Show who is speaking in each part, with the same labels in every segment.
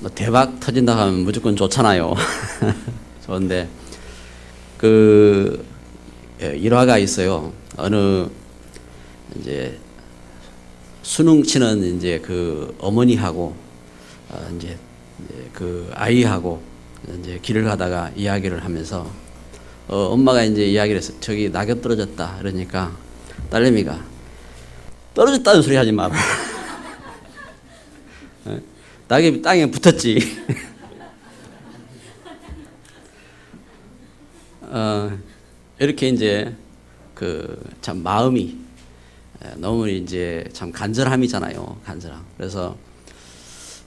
Speaker 1: 뭐 대박 터진다 하면 무조건 좋잖아요. 좋은데 그 일화가 있어요. 어느 이제 수능 치는 이제 그 어머니하고 이제 그 아이하고 이제 길을 가다가 이야기를 하면서 엄마가 이제 이야기를 했어. 저기 낙엽 떨어졌다. 그러니까 딸내미가 떨어졌다는 소리 하지 마라. 낙엽이 땅에 붙었지. 이렇게 이제 그 참 마음이 너무 이제 참 간절함이잖아요. 간절함. 그래서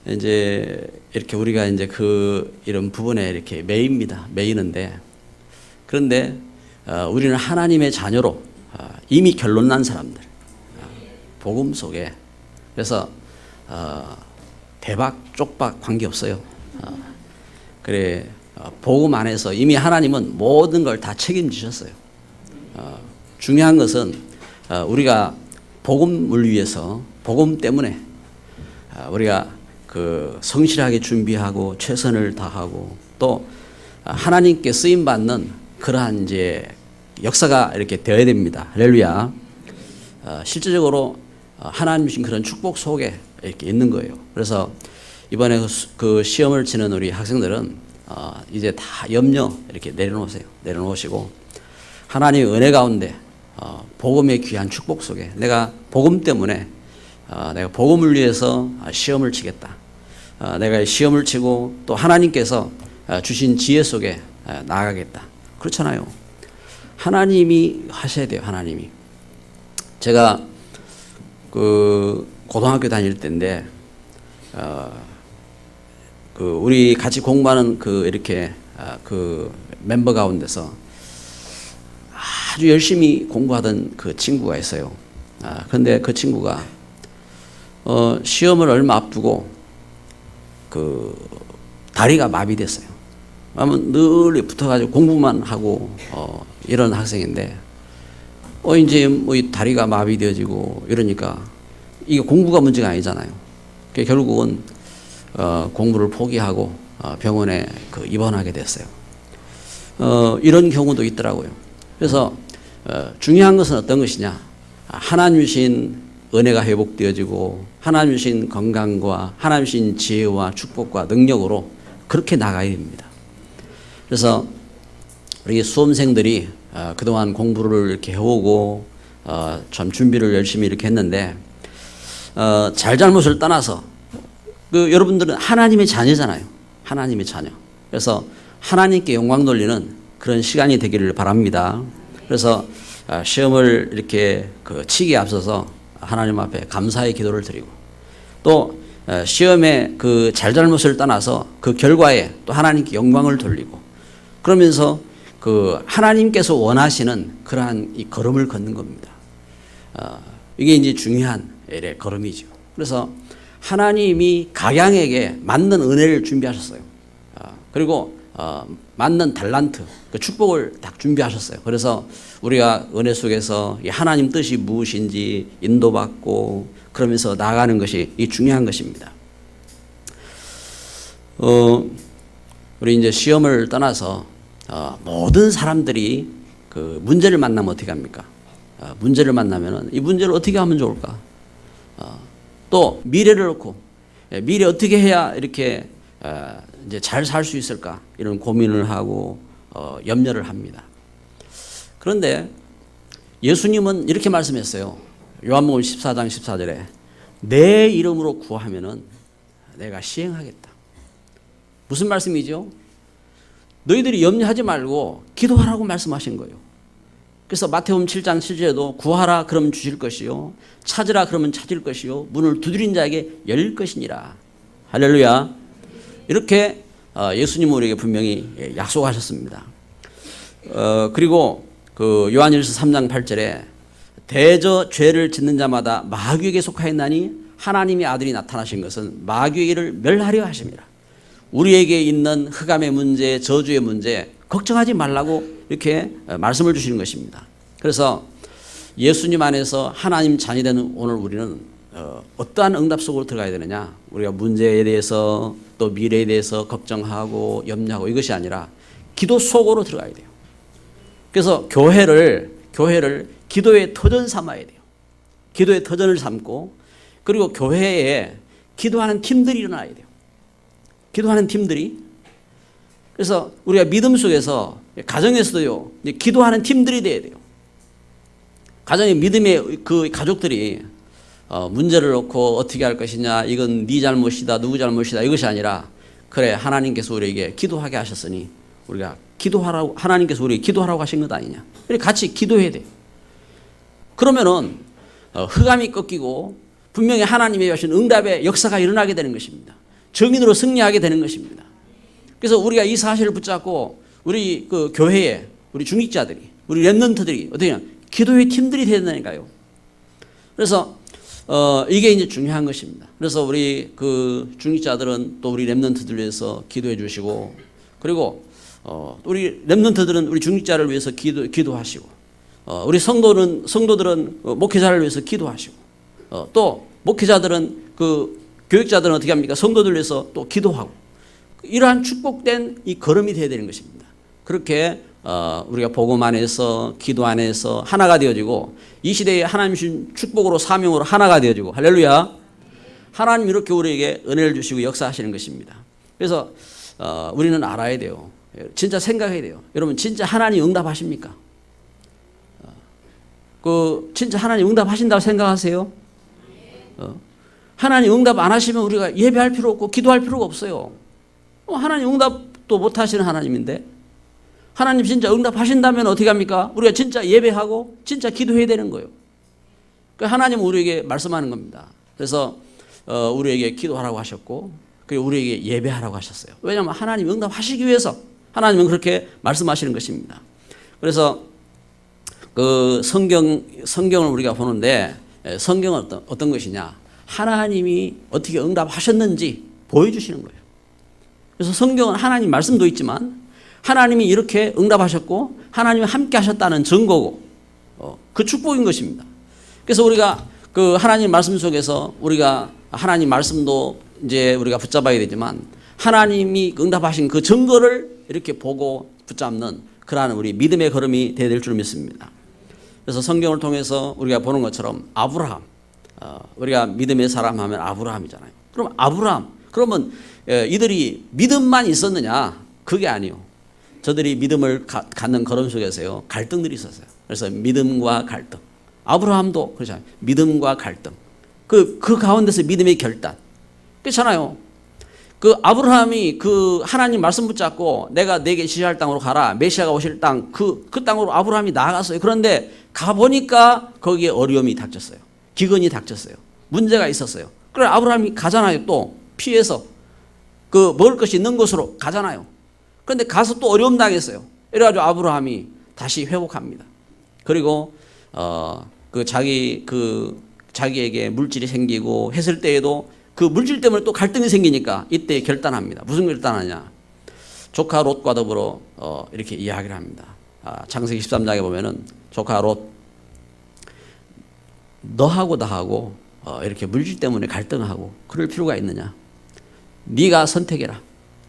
Speaker 1: 이제 이렇게 우리가 이제 그 이런 부분에 이렇게 매이는데 그런데 우리는 하나님의 자녀로 이미 결론난 사람들, 복음 속에. 그래서 대박 쪽박 관계없어요. 그래 복음 안에서 이미 하나님은 모든 걸 다 책임지셨어요. 중요한 것은 우리가 복음을 위해서 복음 때문에 우리가 그 성실하게 준비하고 최선을 다하고 또 하나님께 쓰임 받는 그러한 이제 역사가 이렇게 되어야 됩니다. 할렐루야. 실제적으로 하나님 주신 그런 축복 속에 이렇게 있는 거예요. 그래서 이번에 그 시험을 치는 우리 학생들은 이제 다 염려 이렇게 내려놓으시고 하나님의 은혜 가운데 복음의 귀한 축복 속에 내가 복음 때문에 내가 복음을 위해서 시험을 치겠다. 내가 시험을 치고 또 하나님께서 주신 지혜 속에 나아가겠다. 그렇잖아요. 하나님이 하셔야 돼요. 하나님이. 제가 그 고등학교 다닐 때인데 그 우리 같이 공부하는 그 이렇게 그 멤버 가운데서 아주 열심히 공부하던 그 친구가 있어요. 그런데 그 친구가 시험을 얼마 앞두고 그 다리가 마비됐어요. 아무튼 늘 붙어가지고 공부만 하고 이런 학생인데 이제 뭐 이 다리가 마비되어지고 이러니까 이게 공부가 문제가 아니잖아요. 결국은 공부를 포기하고 병원에 그 입원하게 됐어요. 이런 경우도 있더라고요. 그래서 중요한 것은 어떤 것이냐? 하나님 주신 은혜가 회복되어지고 하나님 주신 건강과 하나님 주신 지혜와 축복과 능력으로 그렇게 나가야 됩니다. 그래서 우리 수험생들이 그동안 공부를 이렇게 해오고 참 준비를 열심히 이렇게 했는데 잘잘못을 떠나서 그 여러분들은 하나님의 자녀잖아요. 하나님의 자녀. 그래서 하나님께 영광 돌리는 그런 시간이 되기를 바랍니다. 그래서 시험을 이렇게 그 치기에 앞서서 하나님 앞에 감사의 기도를 드리고 또 시험의 그 잘잘못을 떠나서 그 결과에 또 하나님께 영광을 돌리고 그러면서 그 하나님께서 원하시는 그러한 이 걸음을 걷는 겁니다. 이게 이제 중요한 걸음이죠. 그래서 하나님이 각양에게 맞는 은혜를 준비하셨어요. 그리고 맞는 달란트, 그 축복을 딱 준비하셨어요. 그래서 우리가 은혜 속에서 하나님 뜻이 무엇인지 인도받고 그러면서 나아가는 것이 이 중요한 것입니다. 우리 이제 시험을 떠나서 모든 사람들이 그 문제를 만나면 어떻게 합니까? 문제를 만나면은 이 문제를 어떻게 하면 좋을까? 또 미래를 놓고 미래 어떻게 해야 이렇게 이제 잘 살 수 있을까? 이런 고민을 하고 염려를 합니다. 그런데 예수님은 이렇게 말씀했어요. 요한복음 14장 14절에 내 이름으로 구하면은 내가 시행하겠다. 무슨 말씀이죠? 너희들이 염려하지 말고 기도하라고 말씀하신 거예요. 그래서 마태복음 7장 7절에도 구하라 그러면 주실 것이요 찾으라 그러면 찾을 것이요 문을 두드린 자에게 열릴 것이니라. 할렐루야. 이렇게 예수님은 우리에게 분명히 약속하셨습니다. 그리고 그 요한일서 3장 8절에 대저 죄를 짓는 자마다 마귀에게 속하였나니 하나님의 아들이 나타나신 것은 마귀의 일을 멸하려 하심이라. 우리에게 있는 흑암의 문제, 저주의 문제 걱정하지 말라고 이렇게 말씀을 주시는 것입니다. 그래서 예수님 안에서 하나님 자녀 되는 오늘 우리는 어떠한 응답 속으로 들어가야 되느냐? 우리가 문제에 대해서 또 미래에 대해서 걱정하고 염려하고 이것이 아니라 기도 속으로 들어가야 돼요. 그래서 교회를 기도의 터전 삼아야 돼요. 기도의 터전을 삼고, 그리고 교회에 기도하는 팀들이 일어나야 돼요. 기도하는 팀들이. 그래서 우리가 믿음 속에서 가정에서도요, 기도하는 팀들이 돼야 돼요. 가정의 믿음의 그 가족들이 문제를 놓고 어떻게 할 것이냐, 이건 네 잘못이다, 누구 잘못이다, 이것이 아니라, 그래, 하나님께서 우리에게 기도하게 하셨으니 우리가 기도하라고, 하나님께서 우리에게 기도하라고 하신 것 아니냐. 같이 기도해야 돼요. 그러면은 흑암이 꺾이고 분명히 하나님의 하신 응답의 역사가 일어나게 되는 것입니다. 정인으로 승리하게 되는 것입니다. 그래서 우리가 이 사실을 붙잡고 우리 그 교회에 우리 중직자들이, 우리 렘넌트들이 어떻게 하냐, 기도의 팀들이 되야 된다니까요. 그래서 이게 이제 중요한 것입니다. 그래서 우리 그 중직자들은 또 우리 렘넌트들 위해서 기도해 주시고, 그리고 우리 렘넌트들은 우리 중직자를 위해서 기도하시고, 우리 성도들은 목회자를 위해서 기도하시고, 또 목회자들은 그 교육자들은 어떻게 합니까? 성도들 위해서 또 기도하고, 이러한 축복된 이 걸음이 되어야 되는 것입니다. 그렇게 우리가 복음 안에서 기도 안에서 하나가 되어지고, 이 시대에 하나님 주신 축복으로 사명으로 하나가 되어지고, 할렐루야. 하나님 이렇게 우리에게 은혜를 주시고 역사하시는 것입니다. 그래서 우리는 알아야 돼요. 진짜 생각해야 돼요. 여러분, 진짜 하나님 응답하십니까? 진짜 하나님 응답하신다고 생각하세요? 하나님 응답 안 하시면 우리가 예배할 필요 없고 기도할 필요가 없어요. 하나님 응답도 못 하시는 하나님인데, 하나님 진짜 응답하신다면 어떻게 합니까? 우리가 진짜 예배하고 진짜 기도해야 되는 거예요. 하나님은 우리에게 말씀하는 겁니다. 그래서 우리에게 기도하라고 하셨고, 그리고 우리에게 예배하라고 하셨어요. 왜냐하면 하나님 응답하시기 위해서 하나님은 그렇게 말씀하시는 것입니다. 그래서 그 성경을 우리가 보는데, 성경은 어떤 것이냐? 하나님이 어떻게 응답하셨는지 보여주시는 거예요. 그래서 성경은 하나님 말씀도 있지만 하나님이 이렇게 응답하셨고 하나님이 함께 하셨다는 증거고, 그 축복인 것입니다. 그래서 우리가 그 하나님 말씀 속에서 우리가 하나님 말씀도 이제 우리가 붙잡아야 되지만, 하나님이 응답하신 그 증거를 이렇게 보고 붙잡는 그러한 우리 믿음의 걸음이 되어야 될 줄 믿습니다. 그래서 성경을 통해서 우리가 보는 것처럼 아브라함, 우리가 믿음의 사람 하면 아브라함이잖아요. 그럼 아브라함, 그러면 이들이 믿음만 있었느냐? 그게 아니요. 저들이 믿음을 갖는 걸음 속에서요, 갈등들이 있었어요. 그래서 믿음과 갈등. 아브라함도 그렇잖아요. 믿음과 갈등. 그 가운데서 믿음의 결단. 그렇잖아요. 그 아브라함이 그 하나님 말씀 붙잡고 내가 내게 지시할 땅으로 가라, 메시아가 오실 땅, 그 땅으로 아브라함이 나아갔어요. 그런데 가보니까 거기에 어려움이 닥쳤어요. 기근이 닥쳤어요. 문제가 있었어요. 그래 아브라함이 가잖아요. 또 피해서 그 먹을 것이 있는 곳으로 가잖아요. 그런데 가서 또 어려움 당했어요. 이래가지고 아브라함이 다시 회복합니다. 그리고 자기에게 물질이 생기고 했을 때에도 그 물질 때문에 또 갈등이 생기니까 이때 결단합니다. 무슨 결단하냐? 조카 롯과 더불어 이렇게 이야기를 합니다. 창세기 13장에 보면은 조카 롯, 너하고 나하고 이렇게 물질 때문에 갈등하고 그럴 필요가 있느냐? 네가 선택해라.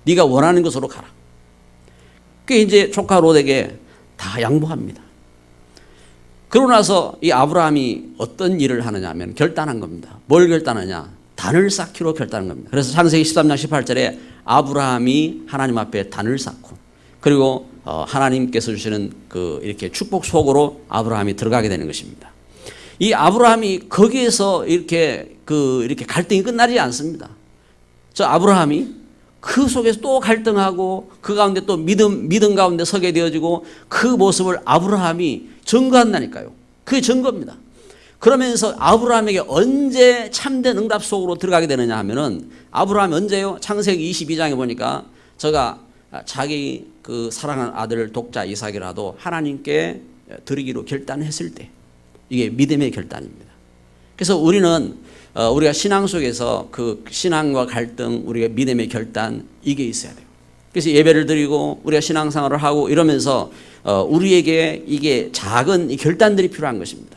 Speaker 1: 네가 원하는 곳으로 가라. 그게 이제 조카 롯에게 다 양보합니다. 그러고 나서 이 아브라함이 어떤 일을 하느냐 하면 결단한 겁니다. 뭘 결단하냐? 단을 쌓기로 결단한 겁니다. 그래서 창세기 13장 18절에 아브라함이 하나님 앞에 단을 쌓고, 그리고 하나님께서 주시는 이렇게 축복 속으로 아브라함이 들어가게 되는 것입니다. 이 아브라함이 거기에서 이렇게 갈등이 끝나지 않습니다. 저 아브라함이 그 속에서 또 갈등하고 그 가운데 또 믿음 가운데 서게 되어지고, 그 모습을 아브라함이 증거한다니까요. 그게 증거입니다. 그러면서 아브라함에게 언제 참된 응답 속으로 들어가게 되느냐 하면은, 아브라함이 언제요? 창세기 22장에 보니까 저가 자기 그 사랑하는 아들 독자 이삭이라도 하나님께 드리기로 결단했을 때, 이게 믿음의 결단입니다. 그래서 우리는 우리가 신앙 속에서 그 신앙과 갈등, 우리가 믿음의 결단, 이게 있어야 돼요. 그래서 예배를 드리고 우리가 신앙생활을 하고 이러면서 우리에게 이게 작은 결단들이 필요한 것입니다.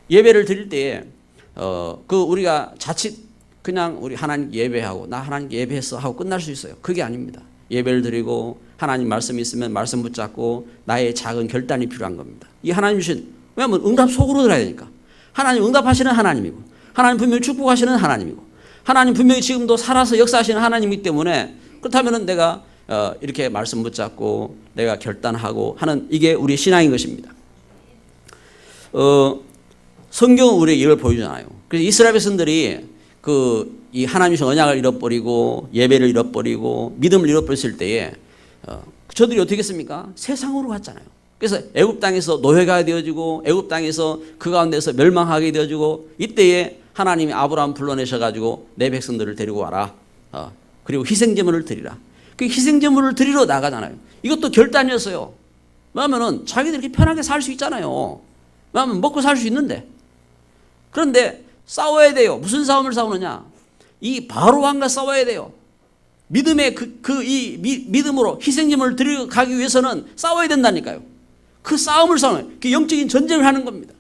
Speaker 1: 예배를 드릴 때에 그 우리가 자칫 그냥 우리 하나님 예배하고 나 하나님 예배했어 하고 끝날 수 있어요. 그게 아닙니다. 예배를 드리고 하나님 말씀이 있으면 말씀 붙잡고 나의 작은 결단이 필요한 겁니다. 이 하나님 주신, 왜냐하면 응답 속으로 들어야 되니까. 하나님 응답하시는 하나님이고, 하나님 분명히 축복하시는 하나님이고, 하나님 분명히 지금도 살아서 역사하시는 하나님이기 때문에, 그렇다면 내가 이렇게 말씀 붙잡고 내가 결단하고 하는, 이게 우리의 신앙인 것입니다. 성경은 우리에게 이걸 보여주잖아요. 그래서 이스라엘 백성들이 이 하나님의 언약을 잃어버리고 예배를 잃어버리고 믿음을 잃어버렸을 때에 저들이 어떻게 했습니까? 세상으로 갔잖아요. 그래서 애굽 땅에서 노예가 되어지고 애굽 땅에서 그 가운데서 멸망하게 되어지고, 이때에 하나님이 아브라함 불러내셔가지고 내 백성들을 데리고 와라. 그리고 희생제물을 드리라. 그 희생제물을 드리러 나가잖아요. 이것도 결단이었어요. 왜냐하면 자기들이 이렇게 편하게 살 수 있잖아요. 왜냐하면 먹고 살 수 있는데. 그런데 싸워야 돼요. 무슨 싸움을 싸우느냐? 이 바로 왕과 싸워야 돼요. 믿음의 믿음으로 희생제물을 드리러 가기 위해서는 싸워야 된다니까요. 그 싸움을 싸우는, 그 영적인 전쟁을 하는 겁니다.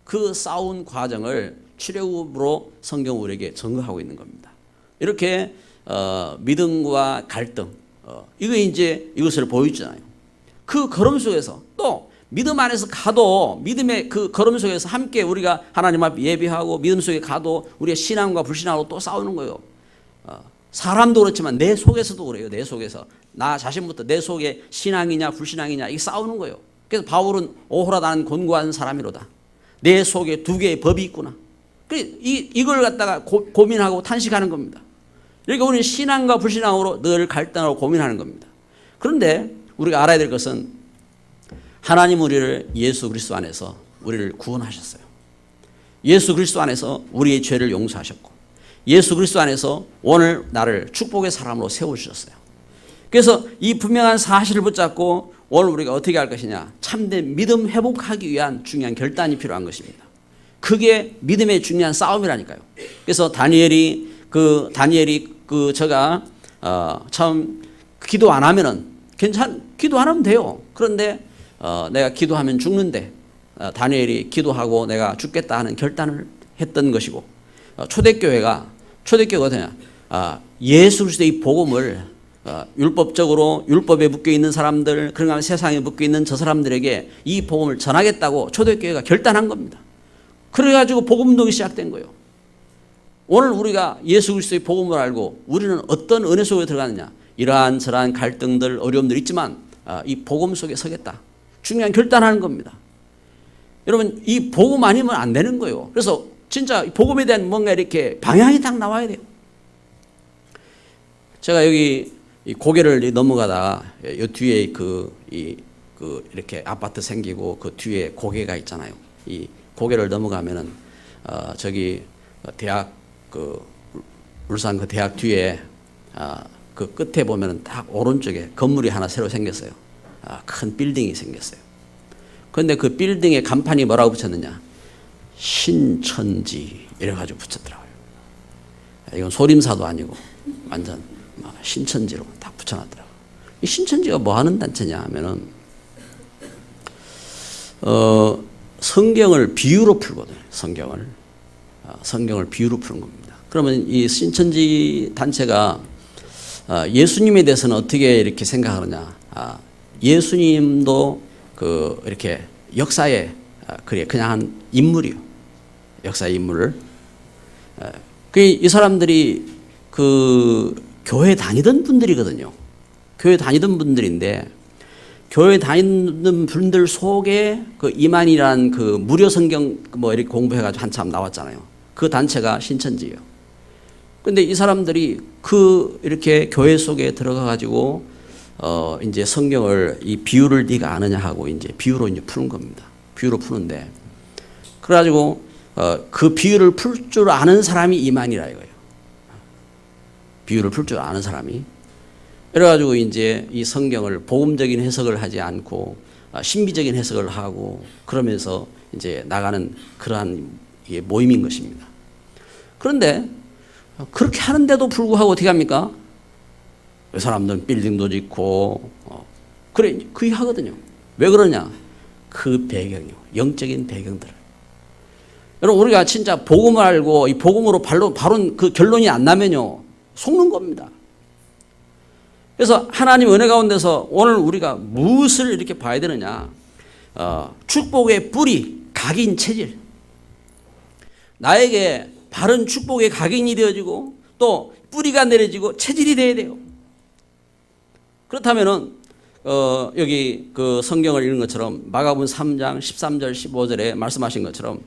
Speaker 1: 그 싸운 과정을 출애굽으로 성경 우리에게 증거하고 있는 겁니다. 이렇게 믿음과 갈등, 이거 이제 이것을 보여주잖아요. 그 걸음 속에서 또 믿음 안에서 가도, 믿음의 그 걸음 속에서 함께 우리가 하나님 앞에 예배하고 믿음 속에 가도 우리의 신앙과 불신앙으로 또 싸우는 거예요. 사람도 그렇지만 내 속에서도 그래요. 내 속에서 나 자신부터 내 속에 신앙이냐 불신앙이냐 이게 싸우는 거예요. 그래서 바울은 오호라 나는 곤고한 사람이로다. 내 속에 두 개의 법이 있구나. 이걸 갖다가 고민하고 탄식하는 겁니다. 그러니까 우리는 신앙과 불신앙으로 늘 갈등하고 고민하는 겁니다. 그런데 우리가 알아야 될 것은 하나님 우리를 예수 그리스도 안에서 우리를 구원하셨어요. 예수 그리스도 안에서 우리의 죄를 용서하셨고, 예수 그리스도 안에서 오늘 나를 축복의 사람으로 세워주셨어요. 그래서 이 분명한 사실을 붙잡고 오늘 우리가 어떻게 할 것이냐, 참된 믿음 회복하기 위한 중요한 결단이 필요한 것입니다. 그게 믿음의 중요한 싸움이라니까요. 그래서 다니엘이 제가 처음 기도 안 하면은 기도 안 하면 돼요. 그런데 내가 기도하면 죽는데 다니엘이 기도하고 내가 죽겠다 하는 결단을 했던 것이고, 초대교회가 어떠냐, 예수 그리스도의 복음을 율법적으로 율법에 묶여 있는 사람들, 그러나 세상에 묶여 있는 저 사람들에게 이 복음을 전하겠다고 초대교회가 결단한 겁니다. 그래가지고 복음운동이 시작된 거예요. 오늘 우리가 예수 그리스도의 복음을 알고 우리는 어떤 은혜 속에 들어가느냐, 이러한 저러한 갈등들, 어려움들 있지만 이 복음 속에 서겠다. 중요한 결단하는 겁니다. 여러분, 이 복음 아니면 안 되는 거예요. 그래서 진짜 복음에 대한 뭔가 이렇게 방향이 딱 나와야 돼요. 제가 여기 고개를 넘어가다가 이 뒤에 이렇게 아파트 생기고 그 뒤에 고개가 있잖아요. 이 고개를 넘어가면은 저기 대학 울산 그 대학 뒤에 그 끝에 보면은 딱 오른쪽에 건물이 하나 새로 생겼어요. 큰 빌딩이 생겼어요. 그런데 그 빌딩에 간판이 뭐라고 붙였느냐? 신천지 이래가지고 붙였더라고요. 이건 소림사도 아니고 완전 신천지로 딱 붙여놨더라고요. 이 신천지가 뭐 하는 단체냐 하면은 성경을 비유로 풀거든요. 성경을 비유로 푸는 겁니다. 그러면 이 신천지 단체가 예수님에 대해서는 어떻게 이렇게 생각하느냐? 예수님도 이렇게 역사에 그냥 한 인물이요. 역사의 인물을. 이 사람들이 교회 다니던 분들이거든요. 교회 다니던 분들인데, 교회 다니는 분들 속에 이만이란 무료 성경 이렇게 공부해가지고 한참 나왔잖아요. 그 단체가 신천지예요. 근데 이 사람들이 이렇게 교회 속에 들어가가지고 이제 성경을 이 비유를 네가 아느냐 하고 이제 비유로 이제 푸는 겁니다. 비유로 푸는데, 그래가지고 그 비유를 풀 줄 아는 사람이 이만이라 이거예요. 비유를 풀 줄 아는 사람이. 그래가지고 이제 이 성경을 복음적인 해석을 하지 않고 신비적인 해석을 하고 그러면서 이제 나가는 그러한 모임인 것입니다. 그런데 그렇게 하는데도 불구하고 어떻게 합니까? 그 사람들은 빌딩도 짓고 그래 하거든요. 왜 그러냐? 그 배경이요, 영적인 배경들을. 여러분, 우리가 진짜 복음을 알고 이 복음으로 바로 그 결론이 안 나면요, 속는 겁니다. 그래서 하나님 은혜 가운데서 오늘 우리가 무엇을 이렇게 봐야 되느냐? 축복의 뿌리, 각인 체질. 나에게 바른 축복의 각인이 되어지고 또 뿌리가 내려지고 체질이 돼야 돼요. 그렇다면은 여기 그 성경을 읽는 것처럼 마가복음 3장 13절 15절에 말씀하신 것처럼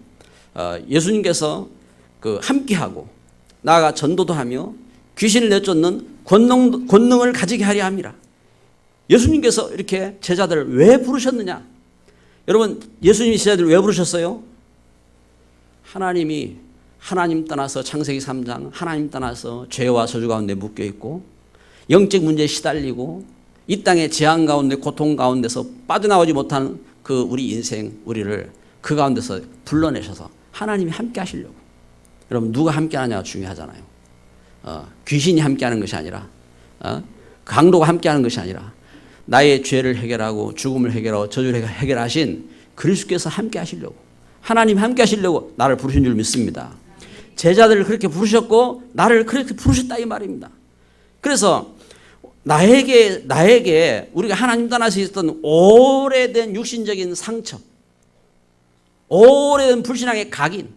Speaker 1: 예수님께서 그 함께하고 나아가 전도도 하며 귀신을 내쫓는 권능을 가지게 하려 함이라. 예수님께서 이렇게 제자들을 왜 부르셨느냐? 여러분, 예수님이 제자들을 왜 부르셨어요? 하나님 떠나서 창세기 3장 하나님 떠나서 죄와 저주 가운데 묶여 있고 영적 문제에 시달리고 이 땅의 재앙 가운데 고통 가운데서 빠져나오지 못한 그 우리 인생, 우리를 그 가운데서 불러내셔서 하나님이 함께 하시려고. 여러분, 누가 함께 하느냐가 중요하잖아요. 귀신이 함께 하는 것이 아니라 강도가 함께 하는 것이 아니라 나의 죄를 해결하고 죽음을 해결하고 저주를 해결하신 그리스도께서 함께 하시려고, 하나님 함께 하시려고 나를 부르신 줄 믿습니다. 제자들을 그렇게 부르셨고 나를 그렇게 부르셨다 이 말입니다. 그래서 나에게 우리가 하나님 떠나서 있었던 오래된 육신적인 상처, 오래된 불신앙의 각인,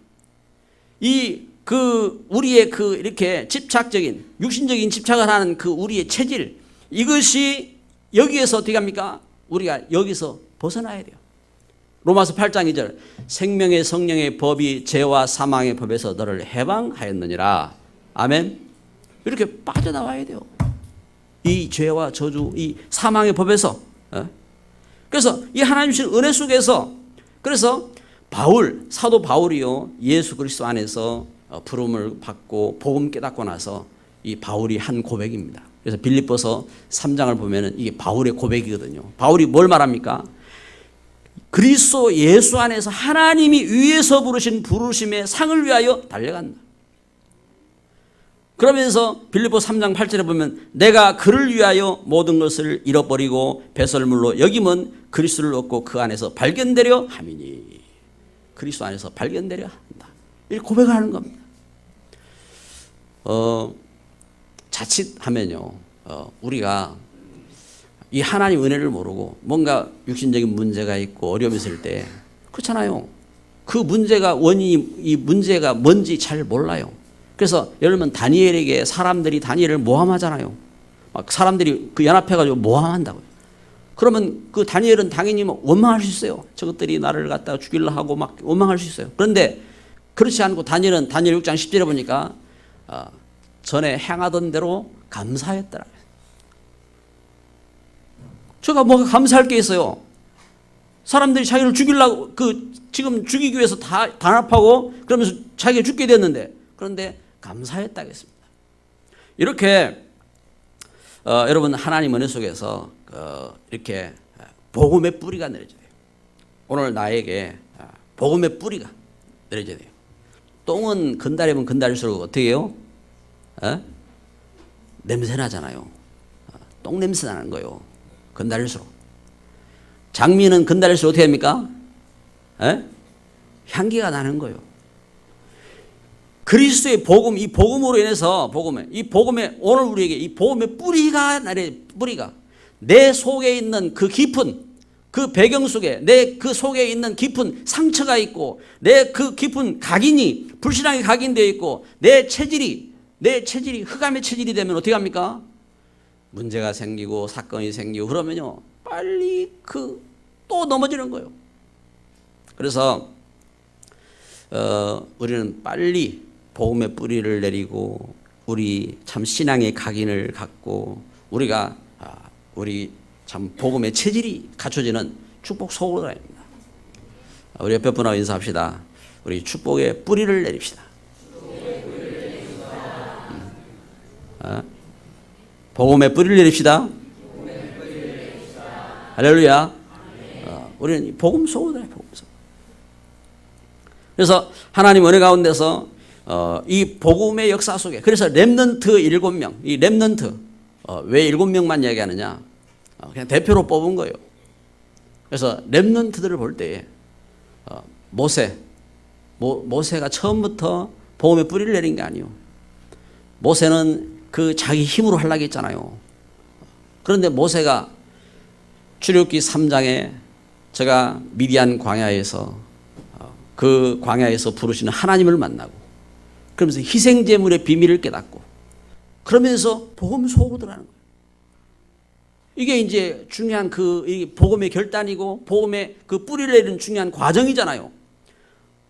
Speaker 1: 우리의 이렇게 집착적인, 육신적인 집착을 하는 그 우리의 체질, 이것이 여기에서 어떻게 합니까? 우리가 여기서 벗어나야 돼요. 로마서 8장 2절, 생명의 성령의 법이 죄와 사망의 법에서 너를 해방하였느니라. 아멘. 이렇게 빠져나와야 돼요. 이 죄와 저주, 이 사망의 법에서. 그래서 이 하나님 주신 은혜 속에서, 그래서 사도 바울이요, 예수 그리스도 안에서 부름을 받고 복음 깨닫고 나서 이 바울이 한 고백입니다. 그래서 빌립보서 3장을 보면은 이게 바울의 고백이거든요. 바울이 뭘 말합니까? 그리스도 예수 안에서 하나님이 위에서 부르신 부르심의 상을 위하여 달려간다. 그러면서 빌립보 3장 8절에 보면 내가 그를 위하여 모든 것을 잃어버리고 배설물로 여김은 그리스도를 얻고 그 안에서 발견되려 함이니. 그리스도 안에서 발견되려 한다. 이렇게 고백을 하는 겁니다. 자칫하면요, 우리가 이 하나님 은혜를 모르고 뭔가 육신적인 문제가 있고 어려움이 있을 때, 그렇잖아요. 그 문제가 이 문제가 뭔지 잘 몰라요. 그래서 여러분, 사람들이 다니엘을 모함하잖아요. 막 사람들이 그 연합해가지고 모함한다고요. 그러면 그 다니엘은 당연히 원망할 수 있어요. 저것들이 나를 갖다가 죽이려 하고 막 원망할 수 있어요. 그런데 그렇지 않고 다니엘 6장 10절에 보니까 전에 행하던 대로 감사했더라. 제가 뭐가 감사할 게 있어요? 사람들이 자기를 죽이려고 지금 죽이기 위해서 다 단합하고 그러면서 자기가 죽게 됐는데, 그런데 감사했다겠습니다. 이렇게 여러분, 하나님 은혜 속에서 이렇게 복음의 뿌리가 내려져야 돼요. 오늘 나에게 복음의 뿌리가 내려져야 돼요. 똥은 건달이면 건달일수록 어떻게 해요? 냄새 나잖아요. 똥 냄새 나는 거예요. 건달일수록. 장미는 건달일수록 어떻게 합니까? 향기가 나는 거예요. 그리스도의 복음, 이 복음으로 인해서 오늘 우리에게 이 복음의 뿌리가 내 속에 있는 그 깊은 그 배경 속에, 내 그 속에 있는 깊은 상처가 있고, 내 그 깊은 각인이 불신앙의 각인되어 있고, 내 체질이 흑암의 체질이 되면 어떻게 합니까? 문제가 생기고 사건이 생기고 그러면요, 빨리 또 넘어지는 거예요. 그래서 우리는 빨리 복음의 뿌리를 내리고 우리 참 신앙의 각인을 갖고 우리 참 복음의 체질이 갖춰지는 축복 속으로 다닙니다. 우리 옆에 분하고 인사합시다. 우리 축복의 뿌리를 내립시다. 복음의 뿌리를 내립시다. 할렐루야. 우리는 복음 속으로 다녀요. 복음 속. 그래서 하나님 은혜 가운데서 이 복음의 역사 속에, 그래서 렘넌트 7명, 이 렘넌트 왜 7명만 이야기하느냐? 그냥 대표로 뽑은 거예요. 그래서 렘넌트들을 볼 때 모세, 모세가 처음부터 복음의 뿌리를 내린 게 아니에요. 모세는 그 자기 힘으로 하려고 했잖아요. 그런데 모세가 출애굽기 3장에 제가 미디안 광야에서 그 광야에서 부르시는 하나님을 만나고 그러면서 희생제물의 비밀을 깨닫고 그러면서 복음 속으로 들어가는 거예요. 이게 이제 중요한 그 복음의 결단이고 복음의 그 뿌리를 내리는 중요한 과정이잖아요.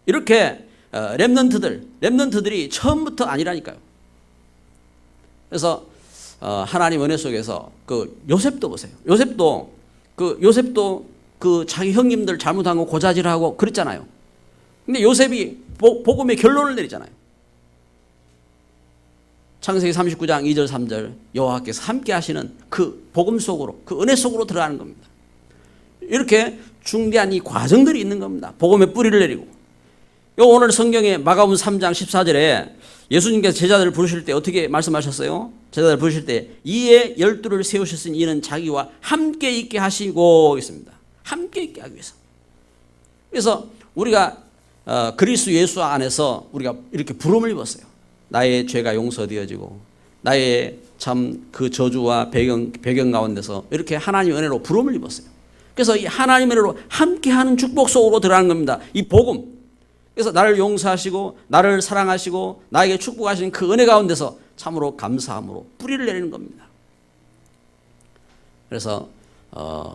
Speaker 1: 이렇게 렘넌트들이 처음부터 아니라니까요. 그래서 하나님 은혜 속에서 그 요셉도 보세요. 요셉도 그 자기 형님들 잘못한 거 고자질하고 그랬잖아요. 근데 요셉이 복음의 결론을 내리잖아요. 창세기 39장 2절 3절 여호와께서 함께 하시는 그 복음 속으로 그 은혜 속으로 들어가는 겁니다. 이렇게 중대한 이 과정들이 있는 겁니다. 복음의 뿌리를 내리고. 오늘 성경에 마가복음 3장 14절에 예수님께서 제자들을 부르실 때 어떻게 말씀하셨어요? 제자들을 부르실 때 이에 12를 세우셨으니 이는 자기와 함께 있게 하시고 있습니다. 함께 있게 하기 위해서. 그래서 우리가 그리스도 예수 안에서 우리가 이렇게 부름을 입었어요. 나의 죄가 용서되어지고 나의 참 그 저주와 배경 가운데서 이렇게 하나님의 은혜로 부름을 입었어요. 그래서 이 하나님의 은혜로 함께하는 축복 속으로 들어가는 겁니다. 이 복음. 그래서 나를 용서하시고 나를 사랑하시고 나에게 축복하시는 그 은혜 가운데서 참으로 감사함으로 뿌리를 내리는 겁니다. 그래서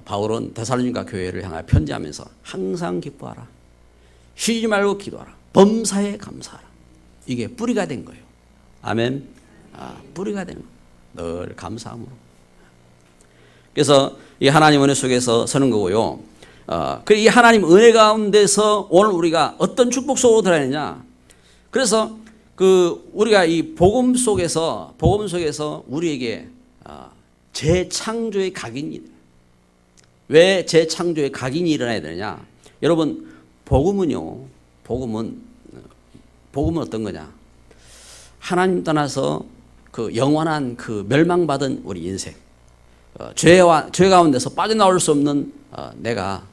Speaker 1: 바울은 데살로니가 교회를 향하여 편지하면서 항상 기뻐하라. 쉬지 말고 기도하라. 범사에 감사하라. 이게 뿌리가 된 거예요. 아멘. 뿌리가 된 거예요. 늘 감사함으로. 그래서 이 하나님 은혜 속에서 서는 거고요. 이 하나님 은혜 가운데서 오늘 우리가 어떤 축복 속으로 들어가느냐. 그래서 우리가 이 복음 속에서 우리에게 재창조의 각인이 왜 재창조의 각인이 일어나야 되느냐? 여러분 복음은 어떤 거냐? 하나님 떠나서 그 영원한 그 멸망받은 우리 인생, 죄 가운데서 빠져나올 수 없는 내가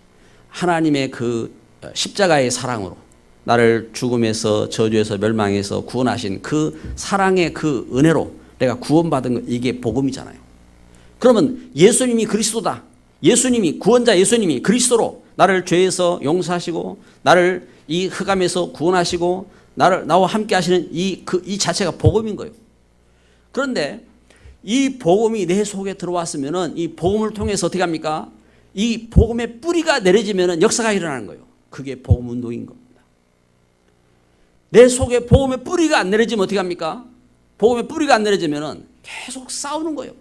Speaker 1: 하나님의 그 십자가의 사랑으로 나를 죽음에서 저주에서 멸망에서 구원하신 그 사랑의 그 은혜로 내가 구원받은 것, 이게 복음이잖아요. 그러면 예수님이 그리스도다. 예수님이 구원자 예수님이 그리스도로 나를 죄에서 용서하시고 나를 이 흑암에서 구원하시고 나와 함께 하시는 이 자체가 복음인 거예요. 그런데 이 복음이 내 속에 들어왔으면은 이 복음을 통해서 어떻게 합니까? 이 복음의 뿌리가 내려지면은 역사가 일어나는 거예요. 그게 복음 운동인 겁니다. 내 속에 복음의 뿌리가 안 내려지면 어떻게 합니까? 복음의 뿌리가 안 내려지면은 계속 싸우는 거예요.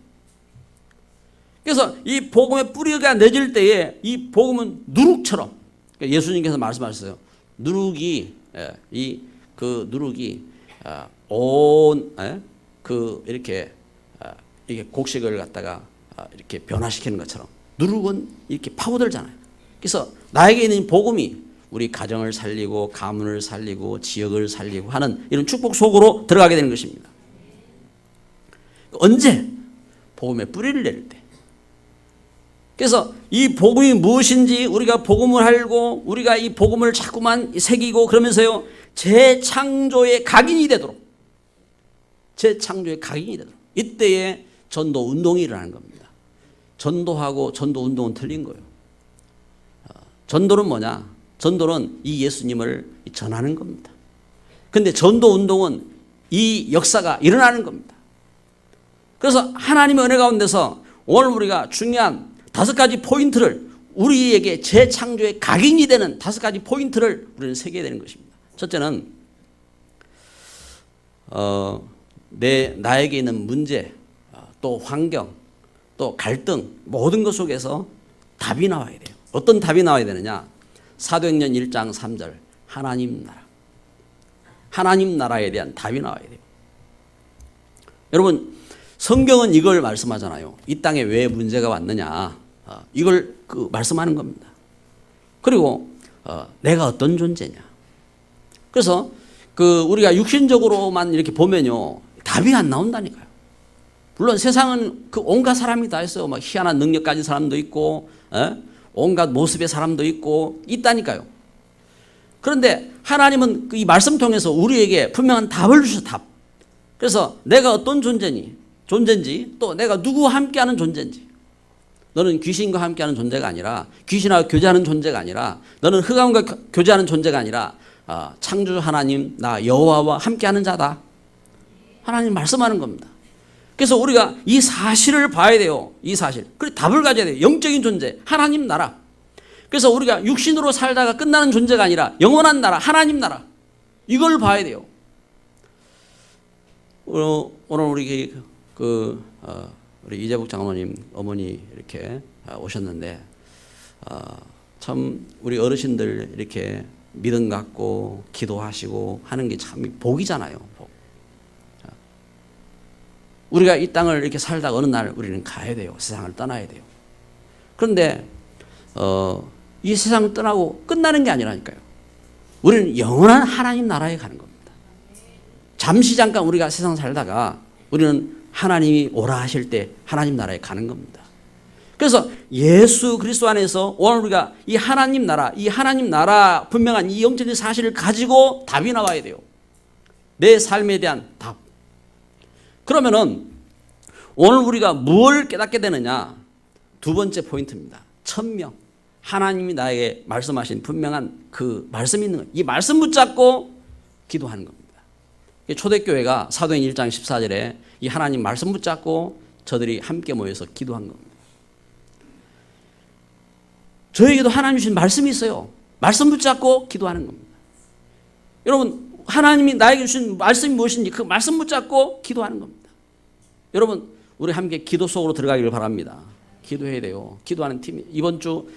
Speaker 1: 그래서 이 복음의 뿌리가 내릴 때에 이 복음은 누룩처럼, 예수님께서 말씀하셨어요. 누룩이 이게 곡식을 갖다가 이렇게 변화시키는 것처럼 누룩은 이렇게 파고들잖아요. 그래서 나에게 있는 복음이 우리 가정을 살리고 가문을 살리고 지역을 살리고 하는 이런 축복 속으로 들어가게 되는 것입니다. 언제? 복음의 뿌리를 내릴 때. 그래서 이 복음이 무엇인지 우리가 복음을 알고 우리가 이 복음을 자꾸만 새기고 그러면서요, 재창조의 각인이 되도록, 이때에 전도 운동이 일어나는 겁니다. 전도하고 전도 운동은 틀린 거예요. 전도는 뭐냐? 전도는 이 예수님을 전하는 겁니다. 그런데 전도 운동은 이 역사가 일어나는 겁니다. 그래서 하나님의 은혜 가운데서 오늘 우리가 중요한 5가지 포인트를, 우리에게 재창조의 각인이 되는 5가지 포인트를 우리는 새겨야 되는 것입니다. 첫째는 나에게 있는 문제, 또 환경, 또 갈등, 모든 것 속에서 답이 나와야 돼요. 어떤 답이 나와야 되느냐? 사도행전 1장 3절 하나님 나라에 대한 답이 나와야 돼요. 여러분, 성경은 이걸 말씀하잖아요. 이 땅에 왜 문제가 왔느냐, 이걸 말씀하는 겁니다. 그리고 내가 어떤 존재냐. 그래서 우리가 육신적으로만 이렇게 보면요, 답이 안 나온다니까요. 물론 세상은 온갖 사람이 다 있어요. 막 희한한 능력 가진 사람도 있고, 온갖 모습의 사람도 있고 있다니까요. 그런데 하나님은 이 말씀 통해서 우리에게 분명한 답을 주셔, 답. 그래서 내가 어떤 존재인지 또 내가 누구와 함께하는 존재인지, 너는 귀신과 함께하는 존재가 아니라, 귀신하고 교제하는 존재가 아니라, 너는 흑암과 교제하는 존재가 아니라 창조주 하나님 나 여호와와 함께하는 자다. 하나님 말씀하는 겁니다. 그래서 우리가 이 사실을 봐야 돼요. 이 사실. 그래서 답을 가져야 돼요. 영적인 존재, 하나님 나라. 그래서 우리가 육신으로 살다가 끝나는 존재가 아니라 영원한 나라, 하나님 나라. 이걸 봐야 돼요. 오늘 우리 이재복 장로님 어머니 이렇게 오셨는데, 참 우리 어르신들 이렇게 믿음 갖고 기도하시고 하는 게 참 복이잖아요. 복. 우리가 이 땅을 이렇게 살다가 어느 날 우리는 가야 돼요. 세상을 떠나야 돼요. 그런데 이 세상을 떠나고 끝나는 게 아니라니까요. 우리는 영원한 하나님 나라에 가는 겁니다. 잠시 잠깐 우리가 세상 살다가 우리는 하나님이 오라 하실 때 하나님 나라에 가는 겁니다. 그래서 예수 그리스도 안에서 오늘 우리가 이 하나님 나라 분명한 이 영적인 사실을 가지고 답이 나와야 돼요. 내 삶에 대한 답. 그러면은 오늘 우리가 무엇을 깨닫게 되느냐? 두 번째 포인트입니다. 천명. 하나님이 나에게 말씀하신 분명한 그 말씀이 있는 거예요. 이 말씀 붙잡고 기도하는 겁니다. 초대교회가 사도행 1장 14절에 이 하나님 말씀 붙잡고 저들이 함께 모여서 기도한 겁니다. 저에게도 하나님 주신 말씀이 있어요. 말씀 붙잡고 기도하는 겁니다. 여러분, 하나님이 나에게 주신 말씀이 무엇인지 그 말씀 붙잡고 기도하는 겁니다. 여러분, 우리 함께 기도 속으로 들어가기를 바랍니다. 기도해야 돼요. 기도하는 팀이 이번 주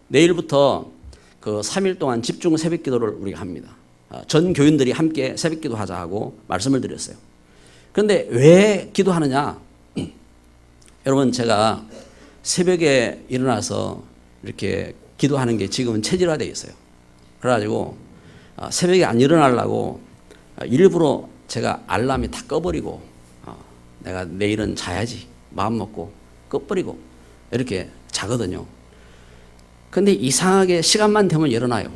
Speaker 1: 내일부터 그 3일 동안 집중 새벽 기도를 우리가 합니다. 전 교인들이 함께 새벽 기도하자 하고 말씀을 드렸어요. 그런데 왜 기도하느냐? 여러분, 제가 새벽에 일어나서 이렇게 기도하는 게 지금은 체질화되어 있어요. 그래가지고 새벽에 안 일어나려고 일부러 제가 알람이 다 꺼버리고 내가 내일은 자야지 마음 먹고 꺼버리고 이렇게 자거든요. 근데 이상하게 시간만 되면 일어나요.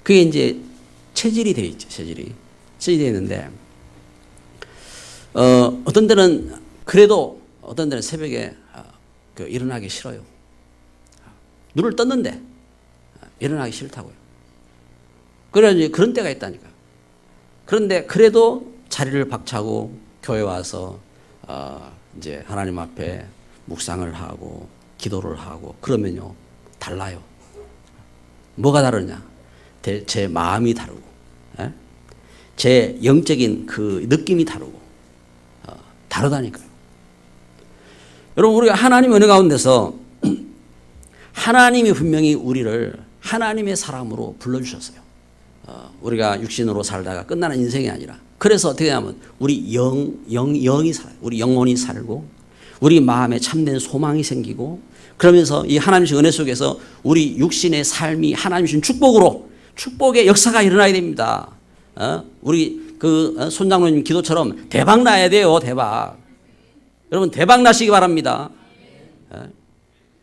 Speaker 1: 그게 이제 체질이 되어 있죠. 체질이 되어 있는데 어떤 때는 그래도 어떤 때는 새벽에 일어나기 싫어요. 눈을 떴는데 일어나기 싫다고요. 그래서 그런 때가 있다니까요. 그런데 그래도 자리를 박차고 교회 와서 이제 하나님 앞에 묵상을 하고 기도를 하고 그러면요 달라요. 뭐가 다르냐? 제 마음이 다르고, 제 영적인 그 느낌이 다르고 다르다니까요. 여러분, 우리가 하나님 은혜 가운데서 하나님이 분명히 우리를 하나님의 사람으로 불러주셨어요. 우리가 육신으로 살다가 끝나는 인생이 아니라, 그래서 어떻게 하면 우리 영이 살아요. 우리 영혼이 살고 우리 마음에 참된 소망이 생기고, 그러면서 이 하나님의 은혜 속에서 우리 육신의 삶이 하나님의 주신 축복의 역사가 일어나야 됩니다. 우리 손장로님 기도처럼 대박 나야 돼요. 대박. 여러분, 대박 나시기 바랍니다.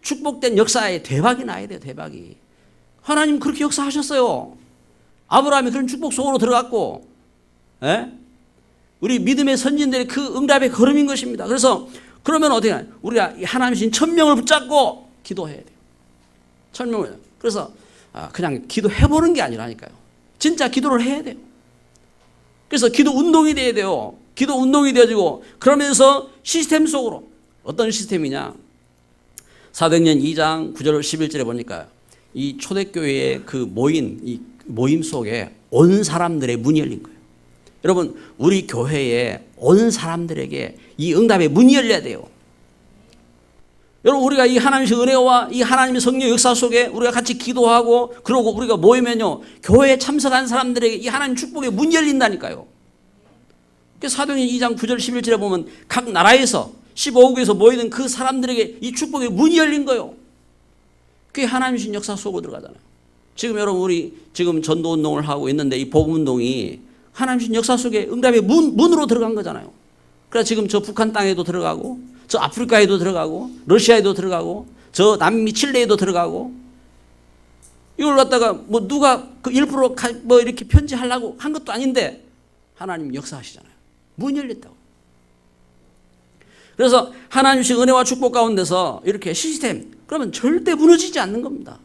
Speaker 1: 축복된 역사에 대박이 나야 돼요. 대박이. 하나님 그렇게 역사하셨어요. 아브라함이 그런 축복 속으로 들어갔고, 우리 믿음의 선진들의 그 응답의 걸음인 것입니다. 그래서 그러면 어떻게 하냐? 우리가 하나님 주신 천명을 붙잡고 기도해야 돼요. 천명을. 그래서 그냥 기도해보는 게 아니라니까요. 진짜 기도를 해야 돼요. 그래서 기도 운동이 돼야 돼요. 기도 운동이 되어지고, 그러면서 시스템 속으로. 어떤 시스템이냐? 사도행전 2장 9절 11절에 보니까 이 초대교회의 그 이 모임 속에 온 사람들의 문이 열린 거예요. 여러분, 우리 교회에 온 사람들에게 이 응답의 문이 열려야 돼요. 여러분, 우리가 이 하나님의 은혜와 이 하나님의 성령 역사 속에 우리가 같이 기도하고 그러고 우리가 모이면요, 교회에 참석한 사람들에게 이 하나님 축복의 문이 열린다니까요. 사도행전 2장 9절 11절에 보면 각 나라에서 15국에서 모이는 그 사람들에게 이 축복의 문이 열린 거예요. 그게 하나님 주신 역사 속으로 들어가잖아요. 지금 여러분, 우리 지금 전도 운동을 하고 있는데 이 복음 운동이 하나님 주신 역사 속에 응답의 문으로 들어간 거잖아요. 그래서 지금 저 북한 땅에도 들어가고, 저 아프리카에도 들어가고, 러시아에도 들어가고, 저 남미 칠레에도 들어가고, 이걸 갖다가 뭐 누가 그 일부러 뭐 이렇게 편지하려고 한 것도 아닌데 하나님 역사하시잖아요. 문이 열렸다고. 그래서 하나님 주신 은혜와 축복 가운데서 이렇게 시스템, 그러면 절대 무너지지 않는 겁니다.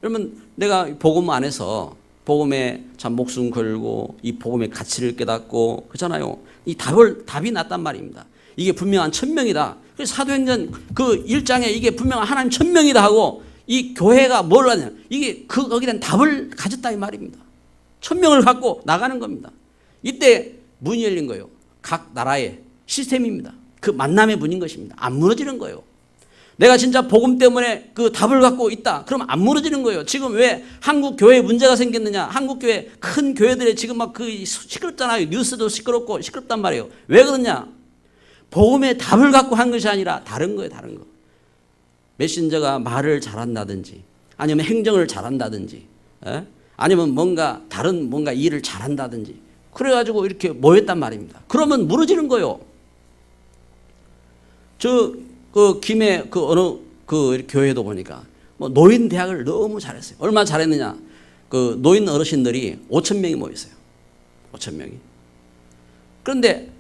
Speaker 1: 그러면 내가 복음 안에서 복음에 참 목숨 걸고 이 복음의 가치를 깨닫고 그렇잖아요. 이 답이 났단 말입니다. 이게 분명한 천명이다. 그래서 사도행전 그 1장에 이게 분명한 하나님 천명이다 하고 이 교회가 뭘 하냐. 이게 거기에 대한 답을 가졌다 이 말입니다. 천명을 갖고 나가는 겁니다. 이때 문이 열린 거예요. 각 나라의 시스템입니다. 그 만남의 문인 것입니다. 안 무너지는 거예요. 내가 진짜 복음 때문에 그 답을 갖고 있다. 그럼 안 무너지는 거예요. 지금 왜 한국 교회에 문제가 생겼느냐. 한국 교회 큰 교회들이 지금 막 그 시끄럽잖아요. 뉴스도 시끄럽고 시끄럽단 말이에요. 왜 그러냐. 복음의 답을 갖고 한 것이 아니라 다른 거예요. 다른 거. 메신저가 말을 잘한다든지 아니면 행정을 잘한다든지 아니면 뭔가 다른 뭔가 일을 잘한다든지 그래가지고 이렇게 모였단 말입니다. 그러면 무너지는 거예요. 그 김해 그 어느 그 교회도 보니까 뭐 노인 대학을 너무 잘했어요. 얼마나 잘했느냐. 그 노인 어르신들이 5,000명이 모였어요. 5,000명이. 그런데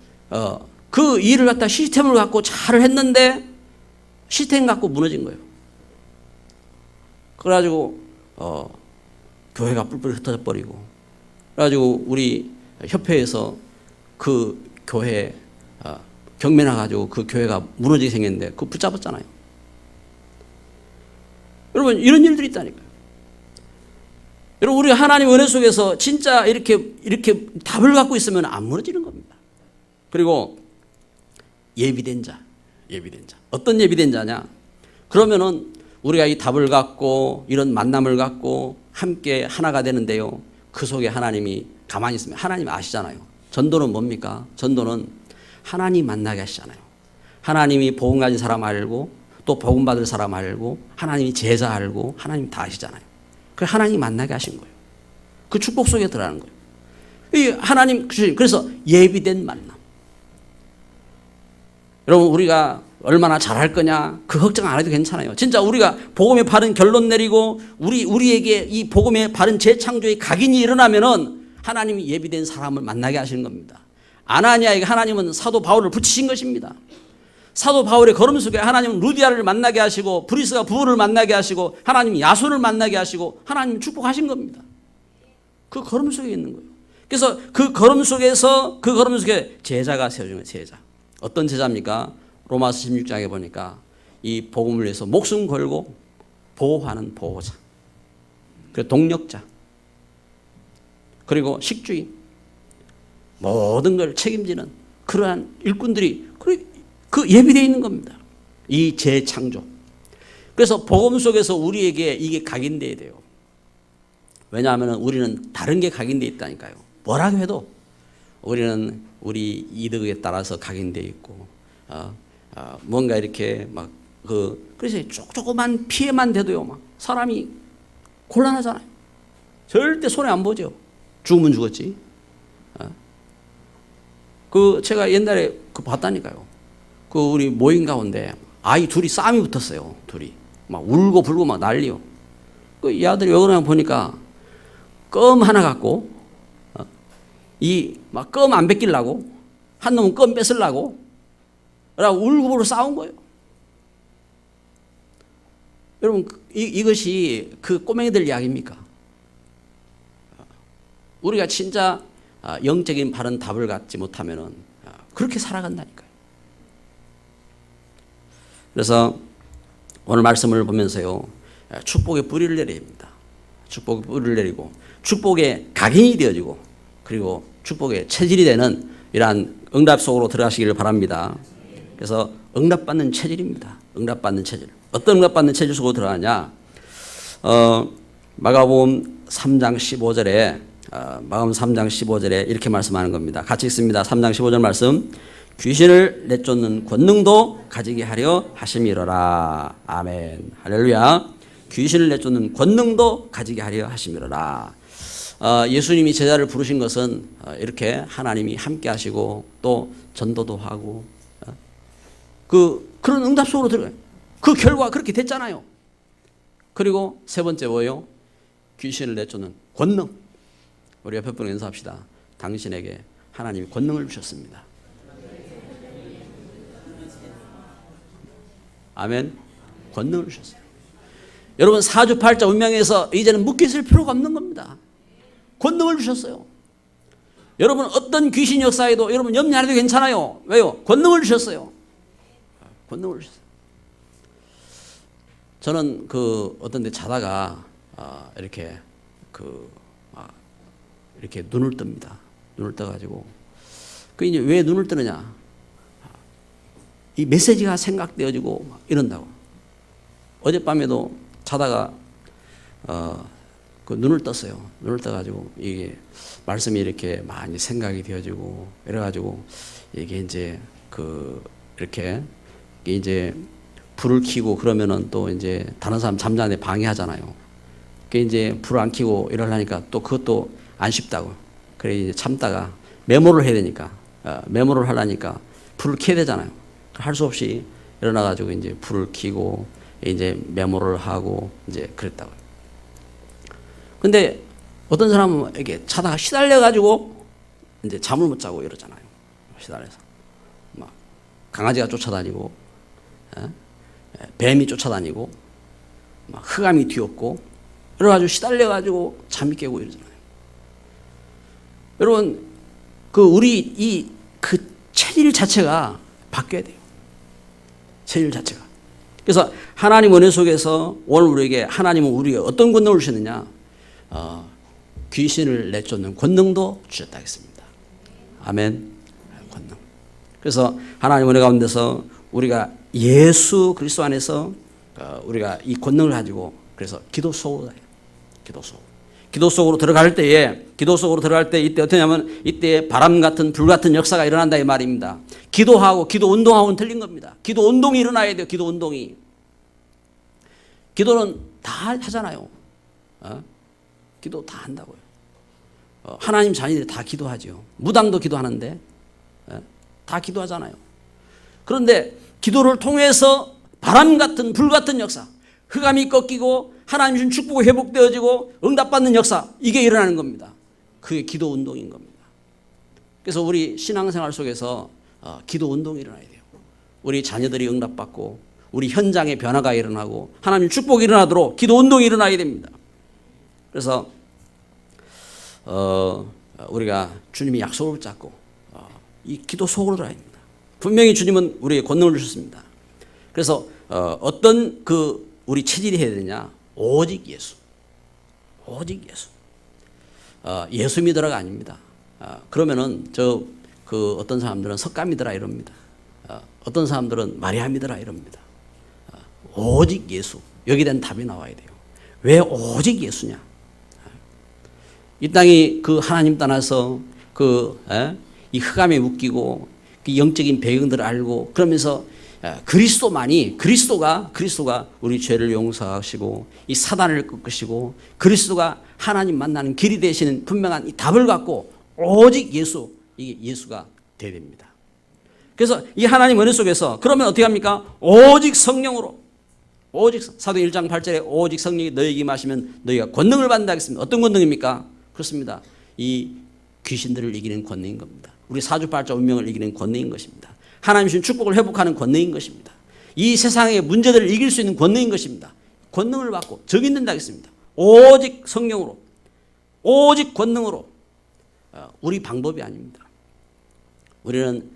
Speaker 1: 그 일을 갖다 시스템을 갖고 잘 했는데 시스템 갖고 무너진 거예요. 그래가지고 교회가 뿔뿔이 흩어져 버리고 그래가지고 우리 협회에서 그 교회 경매 나가지고 그 교회가 무너지게 생겼는데 그거 붙잡았잖아요. 여러분 이런 일들이 있다니까요. 여러분 우리 하나님의 은혜 속에서 진짜 이렇게 답을 갖고 있으면 안 무너지는 겁니다. 그리고 예비된 자. 어떤 예비된 자냐? 그러면은 우리가 이 답을 갖고 이런 만남을 갖고 함께 하나가 되는데요. 그 속에 하나님이 가만히 있으면 하나님 아시잖아요. 전도는 뭡니까? 전도는 하나님 만나게 하시잖아요. 하나님이 복음 가진 사람 알고 또 복음 받을 사람 알고 하나님이 제자 알고 하나님 다 아시잖아요. 그 하나님 만나게 하신 거예요. 그 축복 속에 들어가는 거예요. 이 하나님 그래서 예비된 만남. 여러분 우리가 얼마나 잘할 거냐 그 걱정 안 해도 괜찮아요. 진짜 우리가 복음의 바른 결론 내리고 우리에게 이 복음의 바른 재창조의 각인이 일어나면은 하나님이 예비된 사람을 만나게 하시는 겁니다. 아나니아에게 하나님은 사도 바울을 붙이신 것입니다. 사도 바울의 걸음 속에 하나님은 루디아를 만나게 하시고 브리스가 부부를 만나게 하시고 하나님이 야손을 만나게 하시고 하나님이 축복하신 겁니다. 그 걸음 속에 있는 거예요. 그래서 그 걸음 속에 제자가 세워진 거예요. 제자. 어떤 제자입니까? 로마서 16장에 보니까 이 복음을 위해서 목숨 걸고 보호하는 보호자. 그리고 동력자. 그리고 식주인. 모든 걸 책임지는 그러한 일꾼들이 그 예비되어 있는 겁니다. 이 재창조. 그래서 복음 속에서 우리에게 이게 각인되어야 돼요. 왜냐하면 우리는 다른 게 각인되어 있다니까요. 뭐라고 해도 우리는 우리 이득에 따라서 각인되어 있고 뭔가 이렇게 막 그래서 조그만 피해만 돼도요 막 사람이 곤란하잖아요. 절대 손해 안 보죠. 죽으면 죽었지. 제가 옛날에 봤다니까요. 우리 모임 가운데 아이 둘이 싸움이 붙었어요. 둘이 막 울고 불고 막 난리요. 이 아들이 왜 그러냐 보니까 껌 하나 갖고 이 막 껌 안 뺏기려고 한 놈은 껌 뺏으려고 라고 울고 불고 싸운 거예요. 여러분 이것이 그 꼬맹이들 이야기입니까? 우리가 진짜 영적인 바른 답을 갖지 못하면은 그렇게 살아간다니까요. 그래서 오늘 말씀을 보면서요 축복의 뿌리를 내려야 합니다. 축복의 뿌리를 내리고 축복의 각인이 되어지고 그리고 축복의 체질이 되는 이러한 응답 속으로 들어가시기를 바랍니다. 그래서 응답받는 체질입니다. 응답받는 체질. 어떤 응답받는 체질 속으로 들어가냐? 마가복음 3장 15절에 마가복음 3장 15절에 이렇게 말씀하는 겁니다. 같이 읽습니다. 3장 15절 말씀. 귀신을 내쫓는 권능도 가지게 하려 하심이로라. 아멘. 할렐루야. 귀신을 내쫓는 권능도 가지게 하려 하심이로라. 예수님이 제자를 부르신 것은 이렇게 하나님이 함께 하시고 또 전도도 하고 그런 응답 속으로 들어가요. 그 결과 그렇게 됐잖아요. 그리고 세 번째 뭐예요? 귀신을 내쫓는 권능. 우리 옆에 분과 인사합시다. 당신에게 하나님이 권능을 주셨습니다. 아멘. 권능을 주셨어요. 여러분 사주팔자 운명에서 이제는 묶여 있을 필요가 없는 겁니다. 권능을 주셨어요. 여러분 어떤 귀신 역사에도 여러분 염려 안 해도 괜찮아요. 왜요? 권능을 주셨어요. 권능을 주셨어요. 저는 그 어떤 데 자다가 이렇게 이렇게 눈을 뜹니다. 눈을 떠가지고 그 이제 왜 눈을 뜨느냐? 이 메시지가 생각되어지고 막 이런다고. 어젯밤에도 자다가 그 눈을 떴어요. 눈을 떠가지고 이게 말씀이 이렇게 많이 생각이 되어지고 이래가지고 이게 이제 이렇게 이제 불을 켜고 그러면은 또 이제 다른 사람 잠자는데 방해하잖아요. 그게 이제 불을 안 켜고 이러려니까 또 그것도 안 쉽다고. 그래 이제 참다가 메모를 해야 되니까 메모를 하려니까 불을 켜야 되잖아요. 할 수 없이 일어나가지고 이제 불을 켜고 이제 메모를 하고 이제 그랬다고요. 근데 어떤 사람은 이렇게 자다가 시달려가지고 이제 잠을 못 자고 이러잖아요. 시달려서. 막 강아지가 쫓아다니고, 뱀이 쫓아다니고, 막 흑암이 뒤엎고, 이래가지고 시달려가지고 잠이 깨고 이러잖아요. 여러분, 우리 체질 자체가 바뀌어야 돼요. 체질 자체가. 그래서 하나님 은혜 속에서 오늘 우리에게 하나님은 우리에게 어떤 권능을 주셨느냐? 귀신을 내쫓는 권능도 주셨다 했습니다. 아멘. 권능. 그래서 하나님 은혜 가운데서 우리가 예수 그리스도 안에서 우리가 이 권능을 가지고 그래서 기도 속으로 가요. 기도 속으로 들어갈 때에 이때 어떠냐면 이때 바람 같은 불 같은 역사가 일어난다 이 말입니다. 기도하고 기도 운동하고는 틀린 겁니다. 기도 운동이 일어나야 돼요. 기도 운동이. 기도는 다 하잖아요. 기도 다 한다고요. 하나님 자녀들이 다 기도하죠. 무당도 기도하는데 다 기도하잖아요. 그런데 기도를 통해서 바람 같은 불 같은 역사, 흑암이 꺾이고 하나님 주신 축복이 회복되어지고 응답받는 역사, 이게 일어나는 겁니다. 그게 기도 운동인 겁니다. 그래서 우리 신앙생활 속에서 기도 운동이 일어나야 돼요. 우리 자녀들이 응답받고 우리 현장에 변화가 일어나고 하나님 축복이 일어나도록 기도 운동이 일어나야 됩니다. 그래서 우리가 주님이 약속을 붙잡고 이 기도 속으로 들어야 됩니다. 분명히 주님은 우리에게 권능을 주셨습니다. 그래서 어떤 우리 체질이 해야 되냐? 오직 예수. 오직 예수. 예수 믿으라가 아닙니다. 그러면은 어떤 사람들은 석가 믿으라 이럽니다. 어떤 사람들은 마리아 믿으라 이럽니다. 오직 예수. 여기에 대한 답이 나와야 돼요. 왜 오직 예수냐? 이 땅이 하나님 떠나서 이 흑암에 묶이고 그 영적인 배경들을 알고 그러면서 그리스도가 우리 죄를 용서하시고 이 사단을 꺾으시고 그리스도가 하나님 만나는 길이 되시는 분명한 이 답을 갖고 오직 예수, 이게 예수가 돼야 됩니다. 그래서 이 하나님 은혜 속에서 그러면 어떻게 합니까? 오직 성령으로, 사도 1장 8절에 오직 성령이 너희에게 임하시면 너희가 권능을 받는다 하겠습니다. 어떤 권능입니까? 그렇습니다. 이 귀신들을 이기는 권능인 겁니다. 우리 사주팔자 운명을 이기는 권능인 것입니다. 하나님 주신 축복을 회복하는 권능인 것입니다. 이 세상의 문제들을 이길 수 있는 권능인 것입니다. 권능을 받고 정의된다 하겠습니다. 오직 성령으로, 오직 권능으로. 우리 방법이 아닙니다. 우리는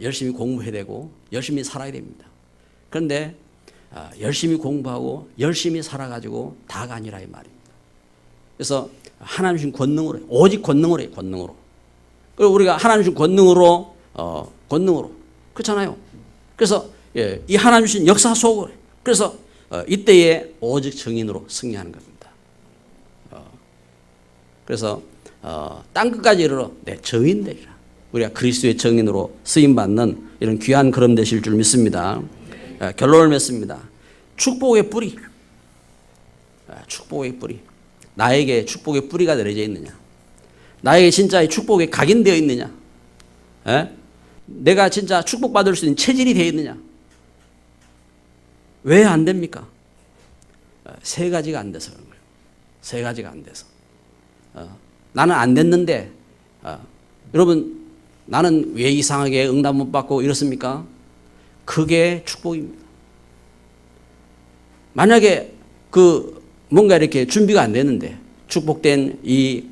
Speaker 1: 열심히 공부해야 되고 열심히 살아야 됩니다. 그런데 열심히 공부하고 열심히 살아가지고 다가 아니라 이 말입니다. 그래서 하나님 주신 권능으로, 오직 권능으로 해요. 권능으로. 그리고 우리가 하나님 주신 권능으로 그렇잖아요. 그래서 이 하나님 주신 역사 속으로, 그래서 이때에 오직 정인으로 승리하는 겁니다. 그래서 땅 끝까지 이르러 내 정인 되리라. 우리가 그리스도의 정인으로 쓰임받는 이런 귀한 걸음 되실 줄 믿습니다. 결론을 맺습니다. 축복의 뿌리. 축복의 뿌리. 나에게 축복의 뿌리가 내려져 있느냐? 나에게 진짜 이 축복에 각인되어 있느냐? 내가 진짜 축복받을 수 있는 체질이 되어 있느냐? 왜 안 됩니까? 세 가지가 안 돼서 그런 거예요. 세 가지가 안 돼서. 나는 안 됐는데, 여러분, 나는 왜 이상하게 응답 못 받고 이렇습니까? 그게 축복입니다. 만약에 뭔가 이렇게 준비가 안 되는데, 축복된 이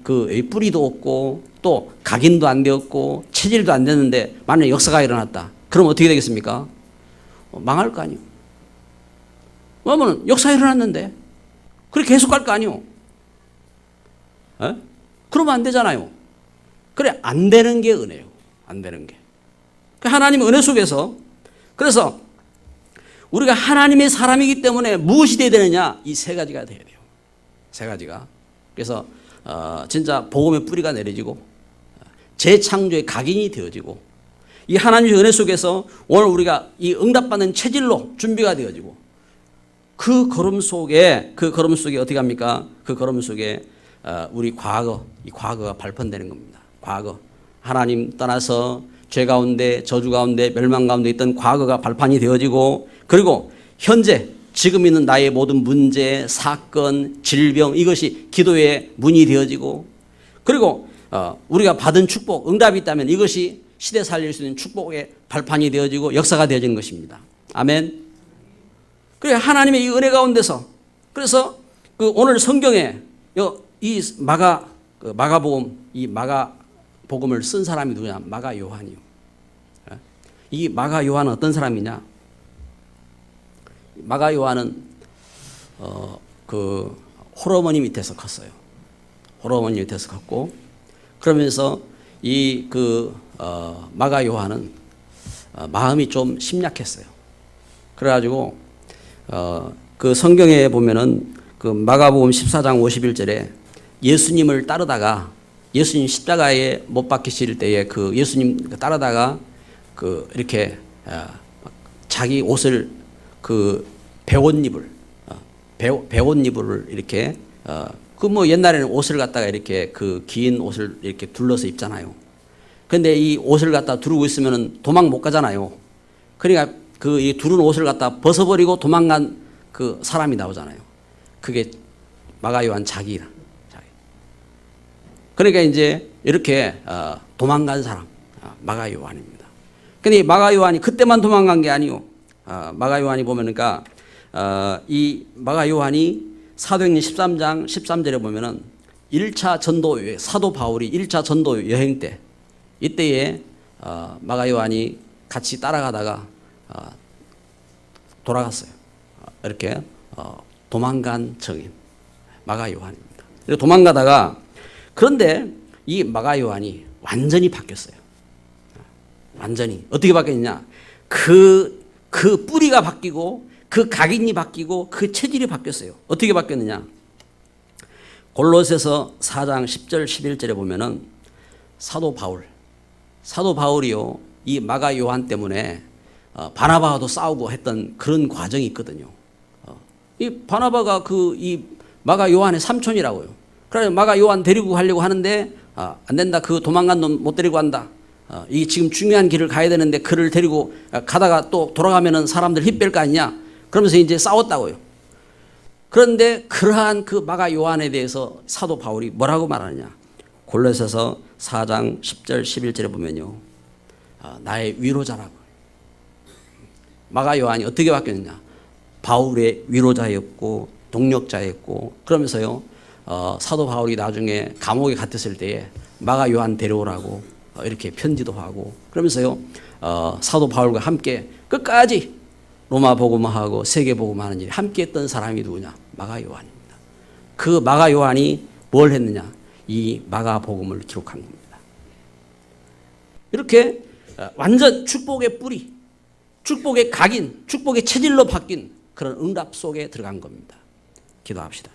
Speaker 1: 뿌리도 없고, 또 각인도 안 되었고, 체질도 안 됐는데, 만약에 역사가 일어났다. 그럼 어떻게 되겠습니까? 망할 거 아니에요. 왜냐면 역사 일어났는데, 그래 계속 갈 거 아니에요. 그러면 안 되잖아요. 그래, 안 되는 게 은혜예요. 안 되는 게. 하나님의 은혜 속에서, 그래서 우리가 하나님의 사람이기 때문에 무엇이 돼야 되느냐? 이 세 가지가 돼야 돼요. 세 가지가. 그래서 진짜 복음의 뿌리가 내려지고, 재창조의 각인이 되어지고, 이 하나님의 은혜 속에서 오늘 우리가 이 응답받는 체질로 준비가 되어지고, 그 걸음 속에 어떻게 합니까? 그 걸음 속에 우리 이 과거가 발판되는 겁니다. 과거. 하나님 떠나서 죄 가운데, 저주 가운데, 멸망 가운데 있던 과거가 발판이 되어지고, 그리고 현재, 지금 있는 나의 모든 문제, 사건, 질병, 이것이 기도의 문이 되어지고, 그리고 우리가 받은 축복, 응답이 있다면 이것이 시대 살릴 수 있는 축복의 발판이 되어지고 역사가 되어지는 것입니다. 아멘. 그래, 하나님의 이 은혜 가운데서, 그래서 오늘 성경에 이 마가복음, 이 마가복음을 쓴 사람이 누구냐? 마가 요한이요. 이 마가 요한은 어떤 사람이냐? 마가 요한은 홀어머니 밑에서 컸어요. 홀어머니 밑에서 컸고, 그러면서 이 마가 요한은 마음이 좀 심약했어요. 그래가지고 그 성경에 보면은 그 마가복음 14장 51절에 예수님을 따르다가, 예수님 십자가에 못 박히실 때에 그 예수님 따르다가 이렇게 자기 옷을 배옷잎을 이렇게 옛날에는 옷을 갖다가 이렇게 긴 옷을 이렇게 둘러서 입잖아요. 근데 이 옷을 갖다 두르고 있으면은 도망 못 가잖아요. 그러니까 이 두른 옷을 갖다 벗어버리고 도망간 그 사람이 나오잖아요. 그게 마가 요한 자기라. 그러니까 이제 이렇게 도망간 사람, 마가 요한입니다. 근데 마가 요한이 그때만 도망간 게 아니요. 마가 요한이 보면은 이 마가 요한이 사도행전 13장 13절에 보면은 1차 전도, 사도 바울이 1차 전도 여행 때, 이때에 마가 요한이 같이 따라가다가 돌아갔어요. 이렇게 도망간 증인 마가 요한입니다. 도망가다가, 그런데 이 마가 요한이 완전히 바뀌었어요. 완전히 어떻게 바뀌었냐? 그 뿌리가 바뀌고, 그 각인이 바뀌고, 그 체질이 바뀌었어요. 어떻게 바뀌었느냐? 골로새서 4장 10절 11절에 보면은 사도 바울이요, 이 마가 요한 때문에 바나바와도 싸우고 했던 그런 과정이 있거든요. 이 바나바가 이 마가 요한의 삼촌이라고요. 그래서 마가 요한 데리고 가려고 하는데 안 된다. 도망간 놈 못 데리고 간다. 이 지금 중요한 길을 가야 되는데 그를 데리고 가다가 또 돌아가면은 사람들 힘 뺄 거 아니냐. 그러면서 이제 싸웠다고요. 그런데 그러한 마가 요한에 대해서 사도 바울이 뭐라고 말하느냐? 골로새서 4장 10절 11절에 보면요, 나의 위로자라고. 마가 요한이 어떻게 바뀌었느냐? 바울의 위로자였고 동력자였고, 그러면서요 사도 바울이 나중에 감옥에 갇혔을 때에 마가 요한 데려오라고 이렇게 편지도 하고, 그러면서요 사도 바울과 함께 끝까지 로마 복음하고 세계 복음하는 일에 함께했던 사람이 누구냐? 마가 요한입니다. 그 마가 요한이 뭘 했느냐? 이 마가 복음을 기록한 겁니다. 이렇게 완전 축복의 뿌리, 축복의 각인, 축복의 체질로 바뀐 그런 응답 속에 들어간 겁니다. 기도합시다.